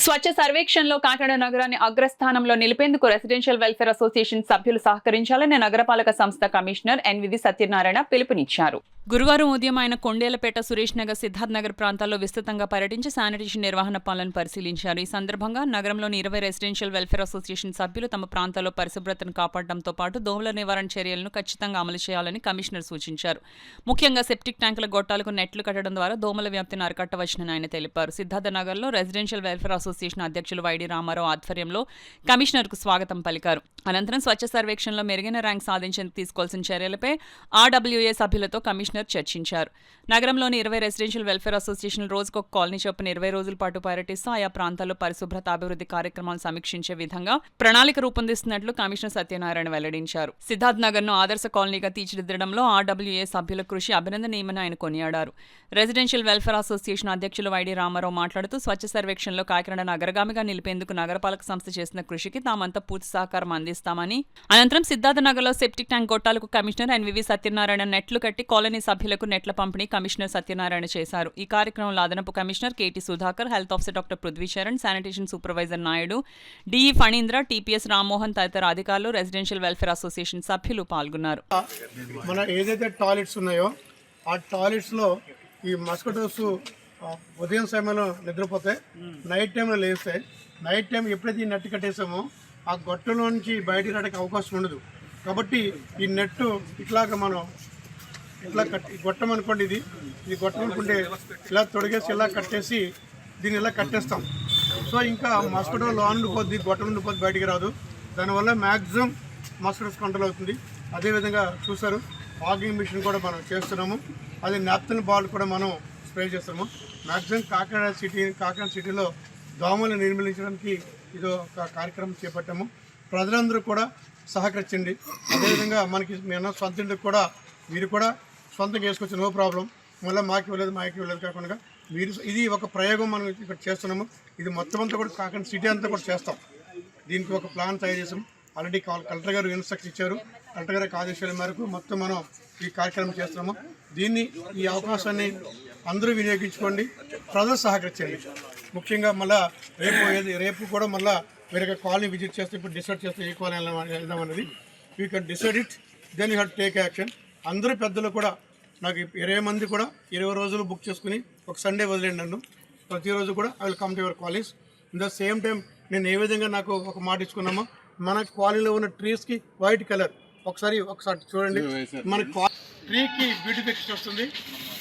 స్వచ్ఛ సర్వేక్షణలో కాకినాడ నగరాన్ని అగ్రస్థానంలో నిలిపేందుకు residential welfare association సభ్యులు సహకరించాలని నగరపాలక సంస్థ కమిషనర్ ఎన్వివి సత్యనారాయణ పిలుపునిచ్చారు. గురువారం ఉదయం ఆయన కొండేలపేట, సురేష్ నగర్, సిద్ధార్థ్ నగర్ ప్రాంతాల్లో విస్తృతంగా పర్యటించి శానిటేషన్ నిర్వహణ పనులను పరిశీలించారు. ఈ సందర్భంగా నగరంలోని 20 రెసిడెన్షియల్ వెల్ఫేర్ అసోసియేషన్ సభ్యులు తమ ప్రాంతాల్లో పరిశుభ్రతను కాపాడడంతో పాటు దోమల నివారణ చర్యలను ఖచ్చితంగా అమలు చేయాలని కమిషనర్ సూచించారు. ముఖ్యంగా సెప్టిక్ ట్యాంకుల గొట్టాలకు నెట్లు కట్టడం ద్వారా దోమల వ్యాప్తిని అరికట్టవచ్చునని ఆయన తెలిపారు. సిద్ధార్థ నగర్లో రెసిడెన్షియల్ వెల్ఫేర్ అసోసియేషన్ అధ్యక్షులు వైడి రామారావు ఆధ్వర్యంలో కమిషనర్కు స్వాగతం పలికారు. అనంతరం స్వచ్ఛ సర్వేక్షణలో మెరుగైన ర్యాంక్ సాధించేందుకు తీసుకోవాల్సిన చర్యలపై ఆర్డబ్ల్యూఏ సభ్యులతో కమిషనర్ చర్చించారు. నగరంలోని 20 రెసిడెన్షియల్ వెల్ఫేర్ అసోసియేషన్ రోజుకొక కాలనీ చొప్పున 20 రోజుల పాటు పర్యటిస్తూ ఆయా ప్రాంతాల్లో పరిశుభ్రత అభివృద్ధి కార్యక్రమాలను సమీక్షించే విధంగా ప్రణాళిక రూపొందిస్తున్నట్లు కమిషనర్ సత్యనారాయణ వెల్లడించారు. సిద్ధార్థ్ నగర్ ను ఆదర్శ కాలనీగా తీర్చిదిద్దడంలో ఆర్డబ్ల్యూఏ సభ్యుల కృషి అభినందనీయమని ఆయన కొనియాడారు. రెసిడెన్షియల్ వెల్ఫేర్ అసోసియేషన్ అధ్యక్షులు వైడి రామారావు మాట్లాడుతూ స్వచ్ఛ సర్వేక్షణలో కాకినాడ నగరగామిగా నిలిపేందుకు నగరపాలక సంస్థ చేసిన కృషికి తామంతా పూర్తి సహకారం అందిస్తామని, అనంతరం సిద్ధార్థ నగర్లో సెప్టిక్ ట్యాంక్ గొట్టాలకు కమిషనర్ ఎన్వివి సత్యనారాయణ నెట్లు కట్టి కాలనీ సభ్యులకు నెట్ల పంపిణీ కమిషనర్ సత్యనారాయణ చేశారు. ఈ కార్యక్రమంలో అదనపు commissioner KT Sudhakar, health officer doctor Prithvi Charan, sanitation supervisor Naidu, DE Phanindra, TPS Rammohan తదితర అధికారులు, రెసిడెన్షియల్ వెల్ఫేర్ అసోసియేషన్ సభ్యులు పాల్గొన్నారు. మన ఏదైతే టాయిలెట్స్ ఉన్నాయో ఆ టాయిలెట్స్ లో ఈ మస్కిటోస్ ఉదయం సమయంలో నిద్రపోతాయి, నైట్ టైంలో లేస్తాయి. నైట్ టైం ఎప్పుడైతే ఈ నెట్ కట్టేసామో ఆ గొట్టలో నుంచి బయటికి రావడానికి అవకాశం ఉండదు. కాబట్టి ఈ నెట్ ఇట్లాగా మనం ఇట్లా గొట్టం అనుకోండి, ఇది గొట్టం అనుకుంటే ఇలా తొడిగేసి ఇలా కట్టేసి దీన్ని ఇలా కట్టేస్తాం. సో ఇంకా మస్కిటో లోన్ ఉండిపోద్ది, గొట్టం ఉండిపోద్ది, బయటికి రాదు. దానివల్ల మ్యాక్సిమం మస్కిటోస్ కంట్రోల్ అవుతుంది. అదేవిధంగా చూసారు ఫాగింగ్ మిషన్ కూడా మనం చేస్తున్నాము. అదే నాప్కిన్ బాల్ కూడా మనం స్ప్రే చేస్తాము. మ్యాక్సిమం కాకినాడ సిటీలో దోమలు నిర్మూలించడానికి ఇది ఒక కార్యక్రమం చేపట్టాము. ప్రజలందరూ కూడా సహకరించండి. అదేవిధంగా మనకి మేము సొంత ఇంటికి కూడా మీరు కూడా సొంతంగా వేసుకోవచ్చు, నో ప్రాబ్లం. మళ్ళీ మాకు ఇవ్వలేదు కాకుండా మీరు ఇది ఒక ప్రయోగం మనం ఇక్కడ చేస్తున్నాము. ఇది మొత్తం అంతా కూడా కాకినాడ సిటీ అంతా కూడా చేస్తాం. దీనికి ఒక ప్లాన్ తయారు చేసాం. ఆల్రెడీ కలెక్టర్ గారు ఇన్స్ట్రక్షన్ ఇచ్చారు. కలెక్టర్ గారి ఆదేశాల మేరకు మొత్తం మనం ఈ కార్యక్రమం చేస్తున్నాము. ఈ అవకాశాన్ని అందరూ వినియోగించుకోండి, ప్రజలు సహకరించండి. ముఖ్యంగా మళ్ళీ రేపు కూడా మళ్ళీ వేరే కాలనీ విజిట్ చేస్తే, ఇప్పుడు డిసైడ్ చేస్తే ఏ కాలనీ వెళ్దామన్నది you can decide it, then you have to take action. అందరూ పెద్దలు కూడా నాకు 20 మంది కూడా 20 రోజులు బుక్ చేసుకుని ఒక సండే వదిలేండి నన్ను. ప్రతిరోజు కూడా I will come to your college. In the same time నేను ఏ విధంగా నాకు ఒక మాట ఇచ్చుకున్నామో మన కాలనీలో ఉన్న ట్రీస్కి వైట్ కలర్ ఒకసారి చూడండి. మన ట్రీకి బ్యూటిఫికేషన్ వస్తుంది.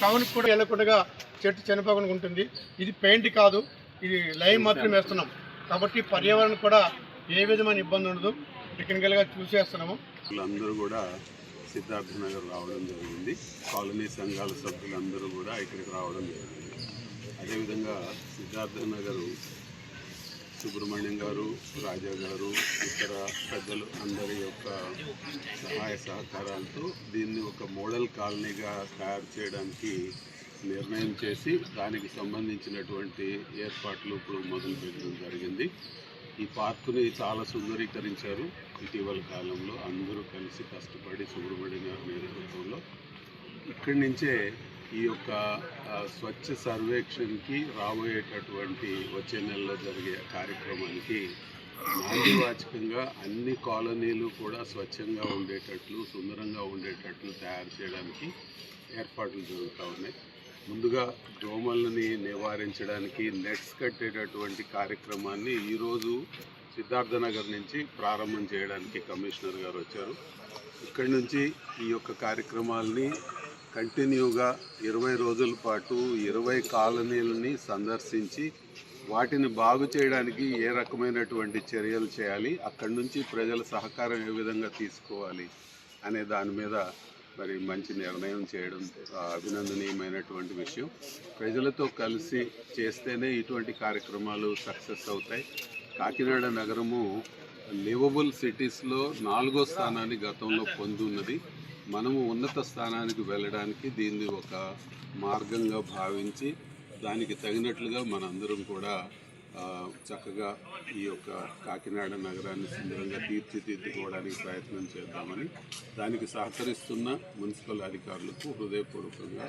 టౌన్కి కూడా వెళ్ళకుండా చెట్టు చనిపోకుండా ఉంటుంది. ఇది పెయింట్ కాదు, ఇది లైవ్ మాత్రమే వేస్తున్నాం. కాబట్టి పర్యావరణం కూడా ఏ విధమైన ఇబ్బంది ఉండదు, టెక్నికల్గా చూసేస్తున్నాము. అందరూ కూడా సిద్ధార్థ నగర్ రావడం జరిగింది. కాలనీ సంఘాల సభ్యులందరూ కూడా ఇక్కడికి రావడం జరిగింది. అదేవిధంగా సిద్ధార్థ నగరు సుబ్రహ్మణ్యం గారు, రాజా గారు, ఇతర పెద్దలు అందరి యొక్క సహాయ సహకారాలతో దీన్ని ఒక మోడల్ కాలనీగా తయారు చేయడానికి నిర్ణయం చేసి దానికి సంబంధించినటువంటి ఏర్పాట్లు ఇప్పుడు మొదలు పెట్టడం జరిగింది. ఈ పార్కుని చాలా సుందరీకరించారు ఇటీవల కాలంలో. అందరూ కలిసి కష్టపడి సుబ్రహ్మణ్యం గారి నేతృత్వంలో ఇక్కడి నుంచే ఈ యొక్క స్వచ్ఛ సర్వేక్షణకి రాబోయేటటువంటి వచ్చే నెలలో జరిగే కార్యక్రమానికి నాందివాచకంగా అన్ని కాలనీలు కూడా స్వచ్ఛంగా ఉండేటట్లు, సుందరంగా ఉండేటట్లు తయారు చేయడానికి ఏర్పాట్లు జరుగుతూ ఉన్నాయి. ముందుగా దోమలని నివారించడానికి నెట్స్ కట్టేటటువంటి కార్యక్రమాన్ని ఈరోజు సిద్ధార్థ నగర్ నుంచి ప్రారంభం చేయడానికి కమిషనర్ గారు వచ్చారు. ఇక్కడి నుంచి ఈ యొక్క కార్యక్రమాలని కంటిన్యూగా 20 రోజుల పాటు 20 కాలనీలని సందర్శించి వాటిని బాగు చేయడానికి ఏ రకమైనటువంటి చర్యలు చేయాలి, అక్కడి నుంచి ప్రజల సహకారం ఏ విధంగా తీసుకోవాలి అనే దాని మీద మరి మంచి నిర్ణయం చేయడం అభినందనీయమైనటువంటి విషయం. ప్రజలతో కలిసి చేస్తేనే ఇటువంటి కార్యక్రమాలు సక్సెస్ అవుతాయి. కాకినాడ నగరము లివబుల్ సిటీస్లో 4వ స్థానాన్ని గతంలో పొంది ఉన్నది. మనము ఉన్నత స్థానానికి వెళ్ళడానికి దీన్ని ఒక మార్గంగా భావించి దానికి తగినట్లుగా మనందరం కూడా చక్కగా ఈ యొక్క కాకినాడ నగరాన్ని సుందరంగా తీర్చిదిద్దుకోవడానికి ప్రయత్నం చేద్దామని దానికి సహకరిస్తున్న మున్సిపల్ అధికారులకు హృదయపూర్వకంగా